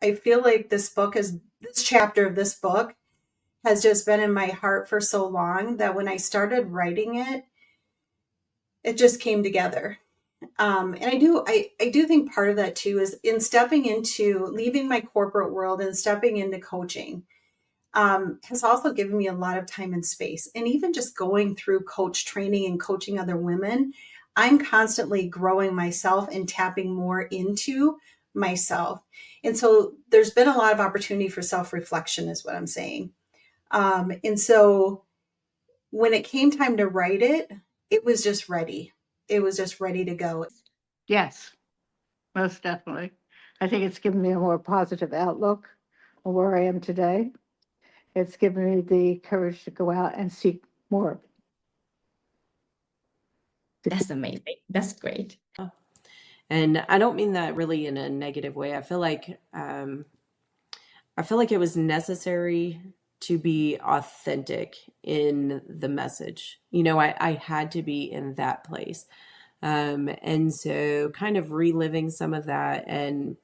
I feel like this chapter of this book has just been in my heart for so long that when I started writing it, it just came together. And I do think part of that too is in stepping into leaving my corporate world and stepping into coaching has also given me a lot of time and space. And even just going through coach training and coaching other women, I'm constantly growing myself and tapping more into myself. And so there's been a lot of opportunity for self-reflection is what I'm saying. And so when it came time to write it, it was just ready. It was just ready to go. Yes, most definitely. I think it's given me a more positive outlook on where I am today. It's given me the courage to go out and seek more. That's amazing. That's great. And I don't mean that really in a negative way. I feel like it was necessary to be authentic in the message. You know, I had to be in that place. And so kind of reliving some of that and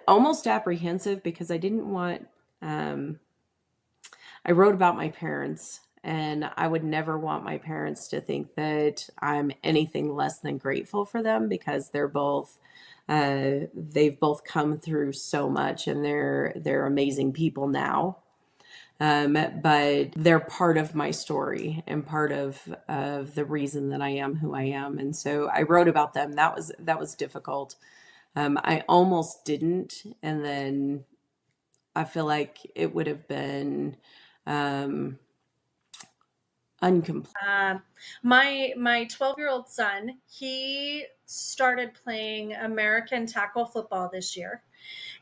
almost apprehensive because I didn't want, I wrote about my parents, and I would never want my parents to think that I'm anything less than grateful for them because they're both, they've both come through so much, and they're amazing people now. But they're part of my story and part of the reason that I am who I am. And so I wrote about them. That was difficult. I almost didn't. And then I feel like it would have been incomplete. My 12-year-old son, he started playing American tackle football this year,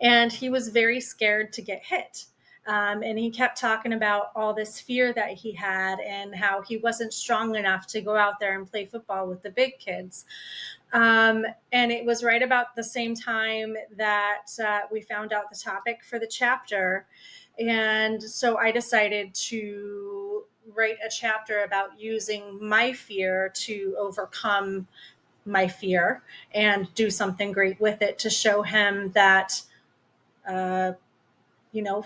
and he was very scared to get hit. And he kept talking about all this fear that he had and how he wasn't strong enough to go out there and play football with the big kids. And it was right about the same time that we found out the topic for the chapter. And so I decided to write a chapter about using my fear to overcome my fear and do something great with it to show him that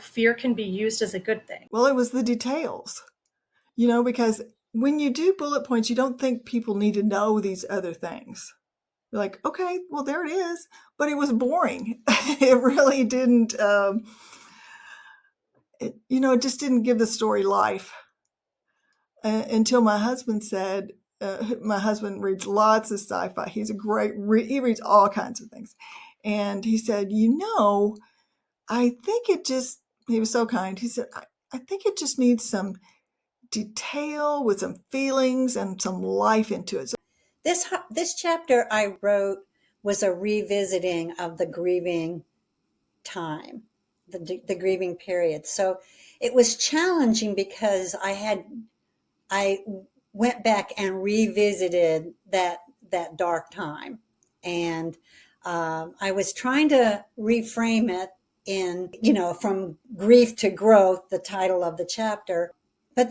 fear can be used as a good thing. Well, it was the details, because when you do bullet points, you don't think people need to know these other things. You're like, okay, well, there it is. But it was boring. It really didn't, it just didn't give the story life. Until my husband said, my husband reads lots of sci-fi. He's he reads all kinds of things. And he said, I think he was so kind. He said, I think it just needs some detail with some feelings and some life into it. This chapter I wrote was a revisiting of the grieving time, the grieving period. So it was challenging because I went back and revisited that dark time. And I was trying to reframe it in, from grief to growth, the title of the chapter. But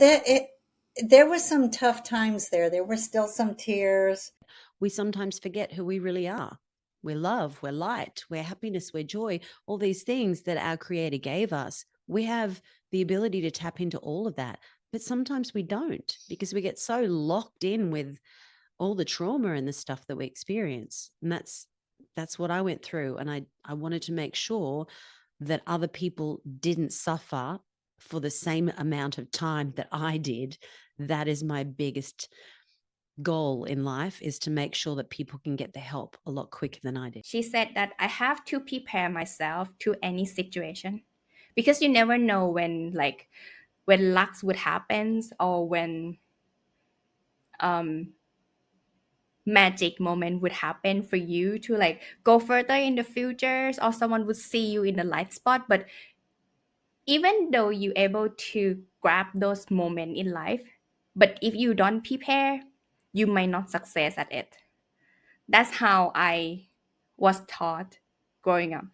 there was some tough times there. There were still some tears. We sometimes forget who we really are. We're love, we're light, we're happiness, we're joy, all these things that our Creator gave us. We have the ability to tap into all of that. But sometimes we don't, because we get so locked in with all the trauma and the stuff that we experience. And that's what I went through. And I wanted to make sure that other people didn't suffer for the same amount of time that I did. That is my biggest goal in life, is to make sure that people can get the help a lot quicker than I did. She said that I have to prepare myself to any situation, because you never know when luck would happen, or when magic moment would happen for you to go further in the future, or someone would see you in the light spot. But even though you're able to grab those moments in life, but if you don't prepare, you might not success at it. That's how I was taught growing up.